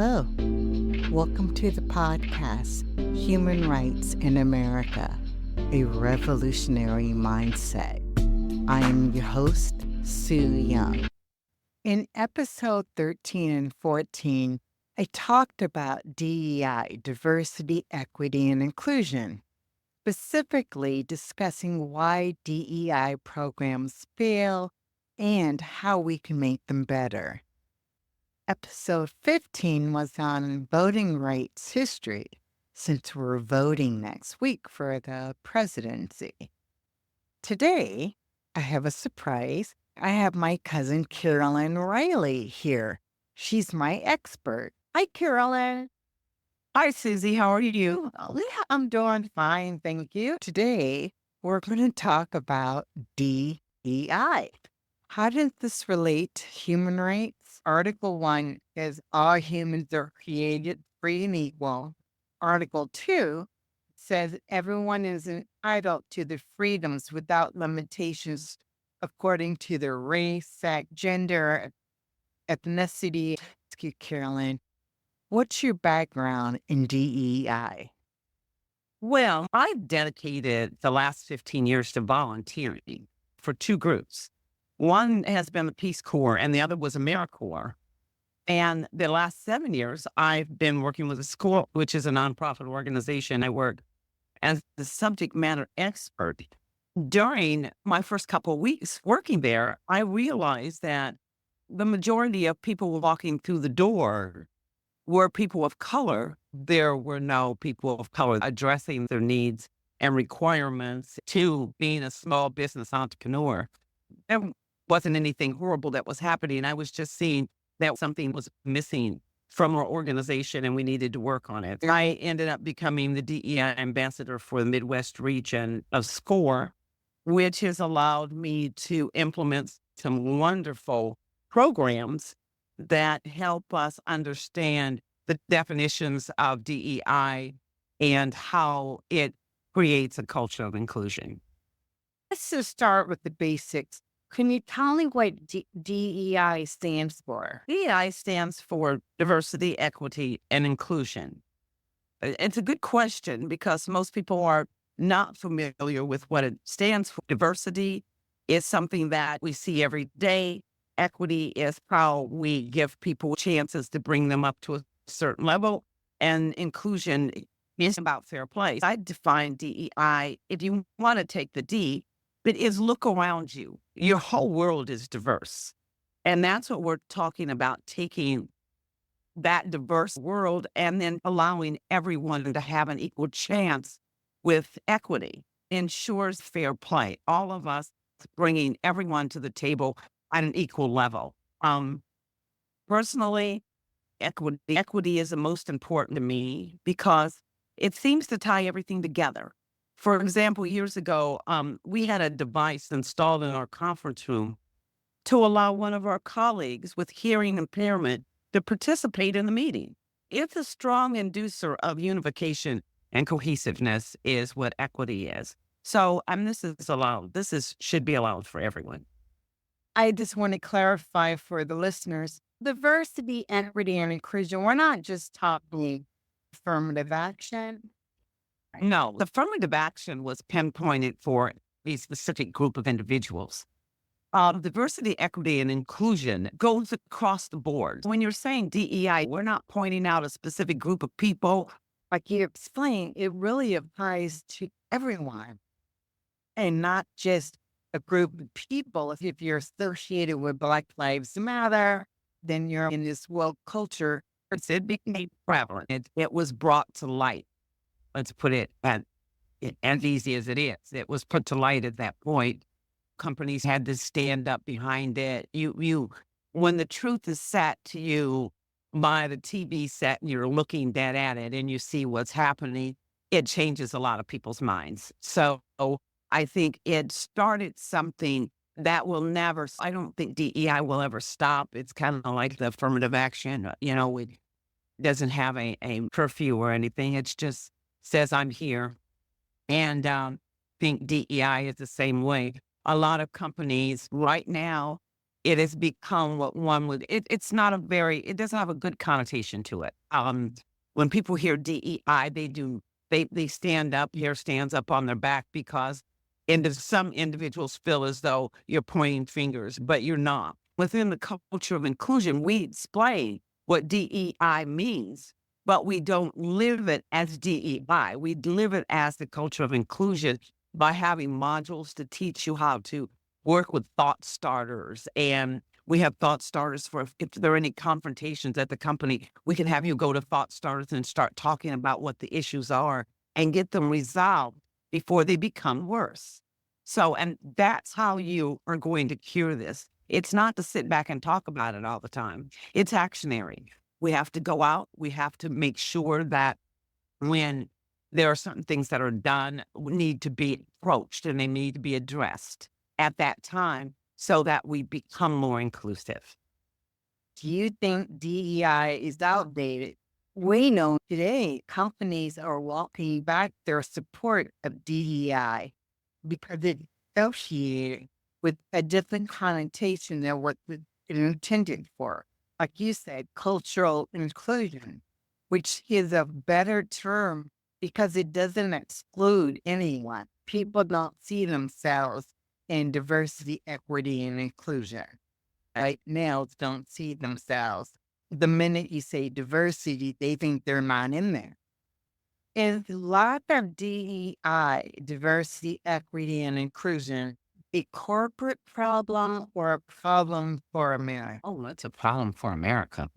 Hello. Welcome to the podcast, Human Rights in America, a Revolutionary Mindset. I am your host, Sue Young. In episode 13 and 14, I talked about DEI, diversity, equity, and inclusion, specifically discussing why DEI programs fail and how we can make them better. Episode 15 was on voting rights history, since we're voting next week for the presidency. Today, I have a surprise. I have my cousin Carilyn Riley here. She's my expert. Hi, Carilyn. Hi, Susie. How are you? I'm doing fine, thank you. Today, we're going to talk about DEI. How does this relate to human rights? Article 1 says all humans are created free and equal. Article 2 says everyone is entitled to the freedoms without limitations according to their race, sex, gender, ethnicity. Ask you, Carilyn, what's your background in DEI? Well, I've dedicated the last 15 years to volunteering for two groups. One has been the Peace Corps and the other was AmeriCorps. And the last 7 years, I've been working with a school, which is a nonprofit organization. I work as the subject matter expert. During my first couple of weeks working there, I realized that the majority of people walking through the door were people of color. There were no people of color addressing their needs and requirements to being a small business entrepreneur. There wasn't anything horrible that was happening. I was just seeing that something was missing from our organization and we needed to work on it. I ended up becoming the DEI ambassador for the Midwest region of SCORE, which has allowed me to implement some wonderful programs that help us understand the definitions of DEI and how it creates a culture of inclusion. Let's just start with the basics. Can you tell me what DEI stands for? DEI stands for diversity, equity, and inclusion. It's a good question because most people are not familiar with what it stands for. Diversity is something that we see every day. Equity is how we give people chances to bring them up to a certain level. And inclusion is about fair play. I define DEI, if you want to take the D, it is look around you. Your whole world is diverse. And that's what we're talking about, taking that diverse world and then allowing everyone to have an equal chance with equity. Ensures fair play. All of us bringing everyone to the table at an equal level. Personally, equity is the most important to me because it seems to tie everything together. For example, years ago, we had a device installed in our conference room to allow one of our colleagues with hearing impairment to participate in the meeting. It's a strong inducer of unification and cohesiveness is what equity is. So this is allowed. Should be allowed for everyone. I just want to clarify for the listeners, diversity, equity, and inclusion, we're not just talking affirmative action. No, the affirmative action was pinpointed for a specific group of individuals. Diversity, equity, and inclusion goes across the board. When you're saying DEI, we're not pointing out a specific group of people. Like you explained, it really applies to everyone and not just a group of people. If you're associated with Black Lives Matter, then you're in this woke culture. It became prevalent. It was brought to light. Let's put it as easy as it is. It was put to light at that point. Companies had to stand up behind it. When the truth is set to you by the TV set and you're looking dead at it and you see what's happening, it changes a lot of people's minds. So I think it started something that will never, I don't think DEI will ever stop. It's kind of like the affirmative action, it doesn't have a curfew or anything. It's just says I'm here. And think DEI is the same way. A lot of companies right now it has become what one would, it's not a very, it doesn't have a good connotation to it. When people hear DEI, they stand up, hair stands up on their back because some individuals feel as though you're pointing fingers, but you're not. Within the culture of inclusion, we explain what DEI means, but we don't live it as DEI. We live it as the culture of inclusion by having modules to teach you how to work with thought starters. And we have thought starters for if there are any confrontations at the company, we can have you go to thought starters and start talking about what the issues are and get them resolved before they become worse. So, and that's how you are going to cure this. It's not to sit back and talk about it all the time. It's actionary. We have to go out. We have to make sure that when there are certain things that are done, need to be approached and they need to be addressed at that time so that we become more inclusive. Do you think DEI is outdated? We know today companies are walking back their support of DEI because it's associated with a different connotation than what it's intended for. Like you said, cultural inclusion, which is a better term because it doesn't exclude anyone. People don't see themselves in diversity, equity, and inclusion. Right? Males don't see themselves. The minute you say diversity, they think they're not in there. Is lack of DEI, diversity, equity, and inclusion, a corporate problem or a problem for America? Oh, that's a problem for America.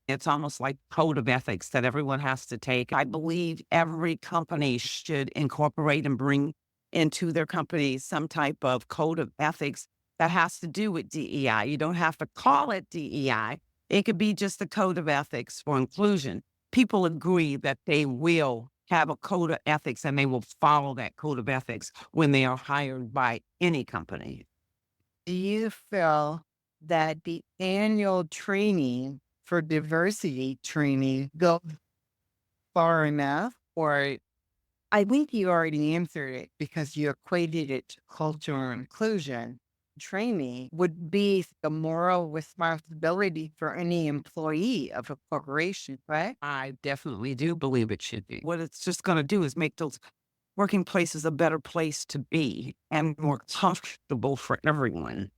It's almost like code of ethics that everyone has to take. I believe every company should incorporate and bring into their company some type of code of ethics that has to do with DEI. You don't have to call it DEI. It could be just a code of ethics for inclusion. People agree that they will have a code of ethics and they will follow that code of ethics when they are hired by any company. Do you feel that the annual training for diversity training goes far enough? Or I think you already answered it because you equated it to cultural inclusion. Training would be the moral responsibility for any employee of a corporation, right? I definitely do believe it should be. What it's just going to do is make those working places a better place to be and more comfortable for everyone.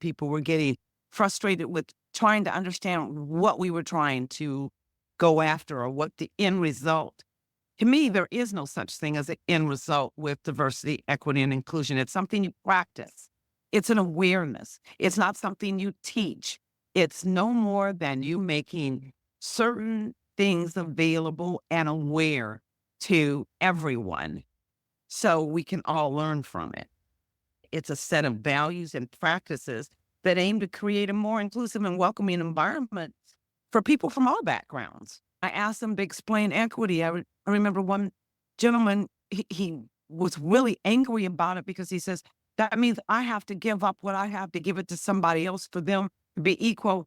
People were getting frustrated with trying to understand what we were trying to go after or what the end result. To me, there is no such thing as an end result with diversity, equity, and inclusion. It's something you practice. It's an awareness. It's not something you teach. It's no more than you making certain things available and aware to everyone so we can all learn from it. It's a set of values and practices that aim to create a more inclusive and welcoming environment for people from all backgrounds. I asked them to explain equity. I remember one gentleman, he was really angry about it because he says, that means I have to give up what I have to give it to somebody else for them to be equal.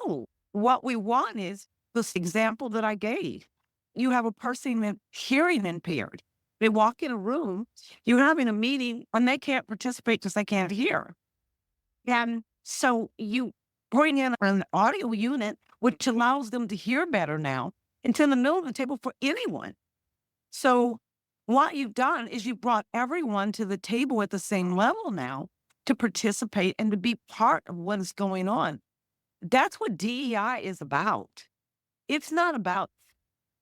Oh, what we want is this example that I gave. You have a person that's hearing impaired. They walk in a room, you're having a meeting, and they can't participate because they can't hear. And so you bring in an audio unit, which allows them to hear better now, into the middle of the table for anyone. So what you've done is you brought everyone to the table at the same level now to participate and to be part of what is going on. That's what DEI is about. It's not about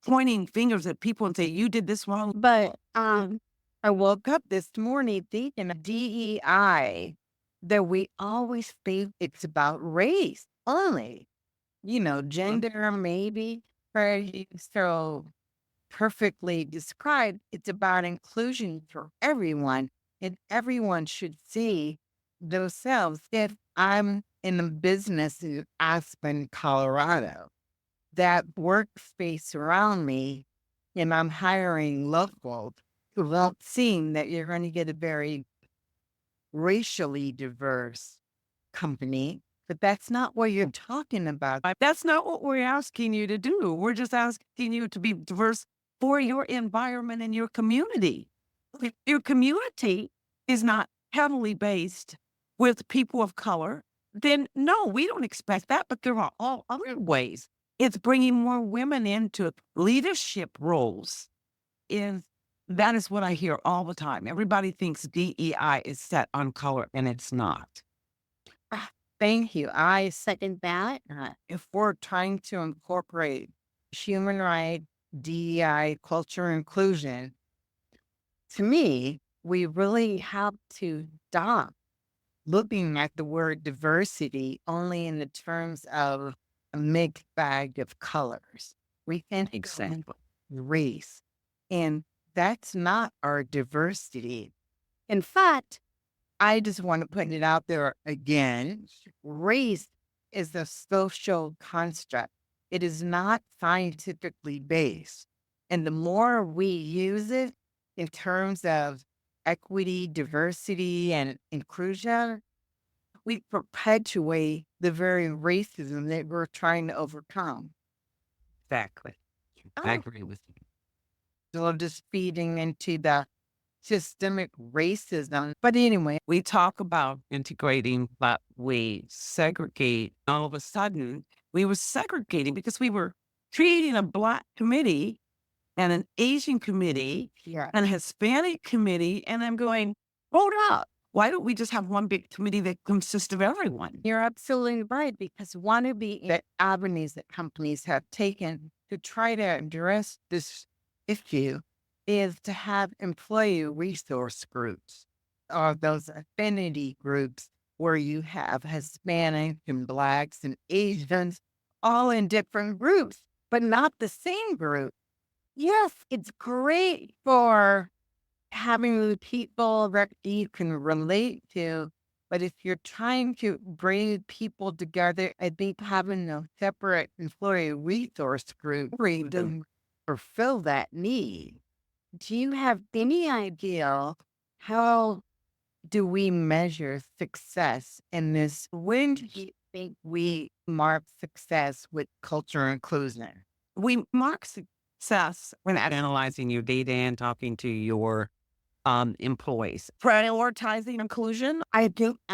pointing fingers at people and say, you did this wrong. But I woke up this morning thinking of DEI, that we always think it's about race only. Gender maybe, very so perfectly described. It's about inclusion for everyone, and everyone should see themselves. If I'm in the business in Aspen, Colorado, that workspace around me, and I'm hiring locals, who won't seem that you're going to get a very racially diverse company, but that's not what you're talking about. That's not what we're asking you to do. We're just asking you to be diverse for your environment and your community. If your community is not heavily based with people of color, then no, we don't expect that. But there are all other ways. It's bringing more women into leadership roles. Is That is what I hear all the time. Everybody thinks DEI is set on color, and it's not. Thank you. I second that. If we're trying to incorporate human rights, DEI, culture inclusion, to me, we really have to stop looking at the word diversity only in the terms of a mixed bag of colors. We can Exactly. race, and that's not our diversity. In fact, I just want to put it out there again. Race is a social construct. It is not scientifically based. And the more we use it in terms of equity, diversity, and inclusion, we perpetuate the very racism that we're trying to overcome. Exactly. I agree with you. So just feeding into the systemic racism. But anyway, We talk about integrating, but we segregate. All of a sudden, we were segregating because we were creating a Black committee and an Asian committee yeah, and a Hispanic committee. And I'm going, hold up. Why don't we just have one big committee that consists of everyone? you're absolutely right, because one of the avenues that companies have taken to try to address this issue is to have employee resource groups, or those affinity groups where you have Hispanic and Blacks and Asians all in different groups, but not the same group. Yes, it's great for having the people that you can relate to. But if you're trying to bring people together, I think having a separate employee resource group really doesn't fulfill that need. Do you have any idea how do we measure success in this? When do you think we mark success with culture inclusion? We mark success when analyzing your data and talking to your employees. Prioritizing inclusion. I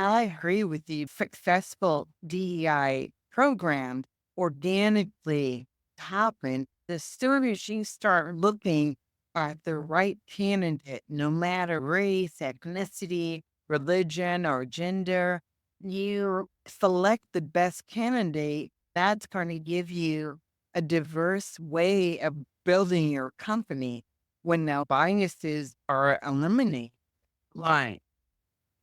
agree with you. Successful DEI programs organically happen as soon as you start looking at the right candidate, no matter race, ethnicity, religion, or gender. You select the best candidate. That's going to give you a diverse way of building your company when now biases are eliminated. Right.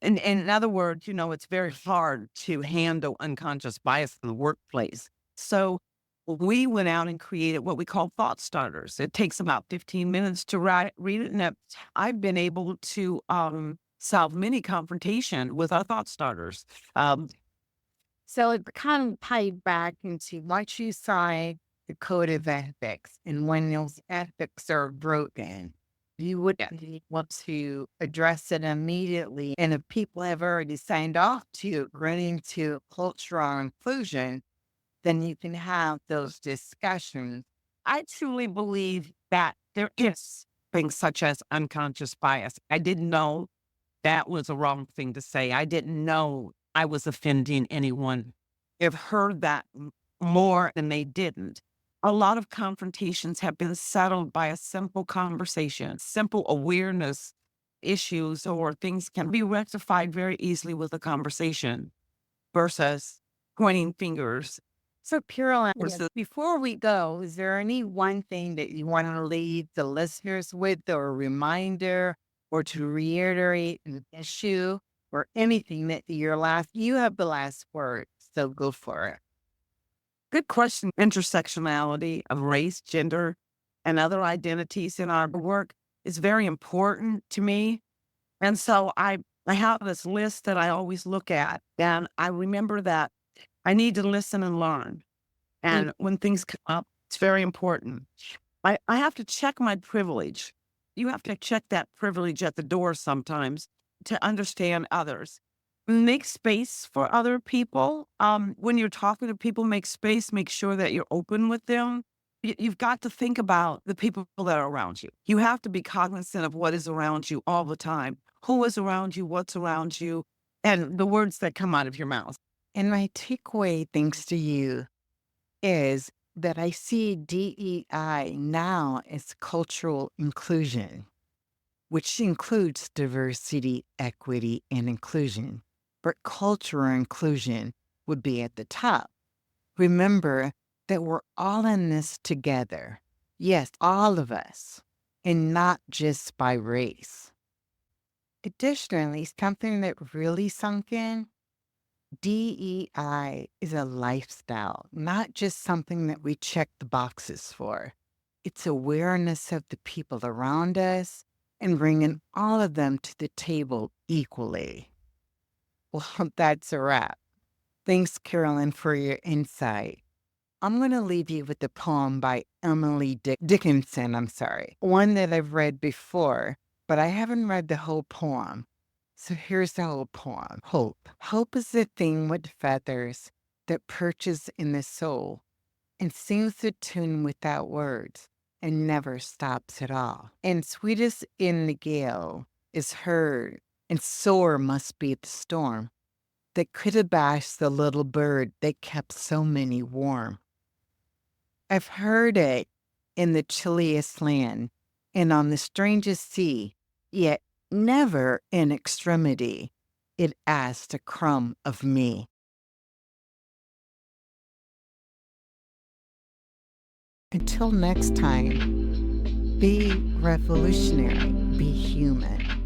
And in other words, it's very hard to handle unconscious bias in the workplace. So we went out and created what we call thought starters. It takes about 15 minutes to read it. And I've been able to solve many confrontation with our thought starters. So it kind of ties back into what you say, the code of ethics, and when those ethics are broken, you would want to address it immediately. And if people have already signed off to agreeing to cultural inclusion, then you can have those discussions. I truly believe that there is things such as unconscious bias. I didn't know that was a wrong thing to say. I didn't know I was offending anyone. I've heard that more than they didn't. A lot of confrontations have been settled by a simple conversation, simple awareness issues, or things can be rectified very easily with a conversation versus pointing fingers. So, Caroline, before we go, is there any one thing that you want to leave the listeners with, or a reminder, or to reiterate an issue, or anything that you have the last word, so go for it. Good question. Intersectionality of race, gender, and other identities in our work is very important to me. And so I have this list that I always look at, and I remember that I need to listen and learn. And when things come up, it's very important. I have to check my privilege. You have to check that privilege at the door sometimes to understand others. Make space for other people. When you're talking to people, make space, make sure that you're open with them. You've got to think about the people that are around you. You have to be cognizant of what is around you all the time. Who is around you, what's around you, and the words that come out of your mouth. And my takeaway, thanks to you, is that I see DEI now as cultural inclusion, which includes diversity, equity, and inclusion. But cultural inclusion would be at the top. Remember that we're all in this together. Yes, all of us, and not just by race. Additionally, something that really sunk in, DEI is a lifestyle, not just something that we check the boxes for. It's awareness of the people around us and bringing all of them to the table equally. Well, that's a wrap. Thanks, Carilyn, for your insight. I'm going to leave you with a poem by Emily Dickinson, one that I've read before, but I haven't read the whole poem. So here's the whole poem. Hope. Hope is the thing with feathers that perches in the soul and sings the tune without words and never stops at all. And sweetest in the gale is heard, and sore must be the storm that could abash the little bird that kept so many warm. I've heard it in the chilliest land and on the strangest sea, yet never in extremity it asked a crumb of me. Until next time, be revolutionary, be human.